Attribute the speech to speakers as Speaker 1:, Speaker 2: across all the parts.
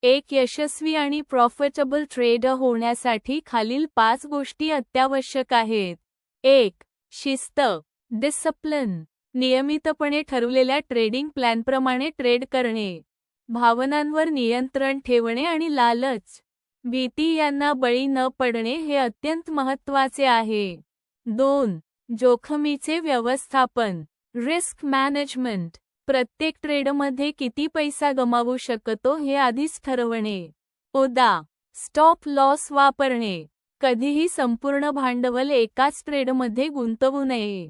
Speaker 1: एक यशस्वी आणि profitable trader होण्यासाठी खालील 5 गोष्टी अत्यावश्यक आहेत. 1. शिस्त, डिसिप्लिन. नियमितपणे ठरवलेल्या ट्रेडिंग प्लॅनप्रमाणे ट्रेड करणे. भावनांवर नियंत्रण ठेवणे आणि लालच, भीती यांना बळी न पडणे हे अत्यंत महत्त्वाचे आहे. 2. जोखमीचे व्यवस्थापन, रिस्क मॅनेजमेंट. प्रत्येक ट्रेडमध्ये किती पैसा गमावू शकतो हे आधीच ठरवणे. उदा. स्टॉप लॉस वापरणे. कधीही संपूर्ण भांडवल एकाच ट्रेडमध्ये गुंतवू नये.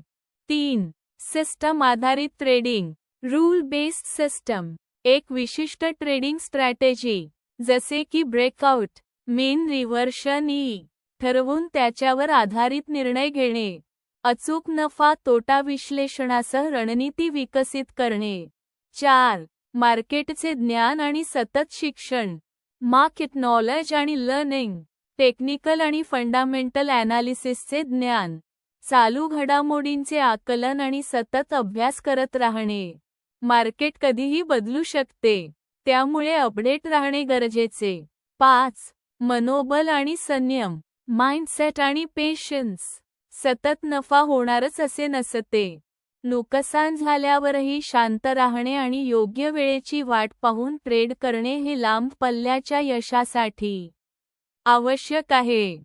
Speaker 1: 3. सिस्टम आधारित ट्रेडिंग, रूल बेस्ड सिस्टम. एक विशिष्ट ट्रेडिंग स्ट्रॅटेजी, जसे की ब्रेकआउट, मीन रिव्हर्शन ठरवून त्याच्यावर आधारित निर्णय घेणे. अचूक नफा तोटा विश्लेषणासह रणनीती विकसित करणे. 4. मार्केटचे ज्ञान आणि सतत शिक्षण, मार्केट नॉलेज आणि लर्निंग. टेक्निकल आणि फंडामेंटल ॲनालिसिसचे ज्ञान, चालू घडामोडींचे आकलन आणि सतत अभ्यास करत राहणे. मार्केट कधीही बदलू शकते, त्यामुळे अपडेट राहणे गरजेचे. 5. मनोबल आणि संयम, माइंडसेट आणि पेशन्स. सतत नफा होणारच असे नसते. नुकसान झाल्यावरही शांत राहणे आणि योग्य वेळेची वाट पाहून ट्रेड करणे हे लांब पल्ल्याच्या यशासाठी आवश्यक आहे.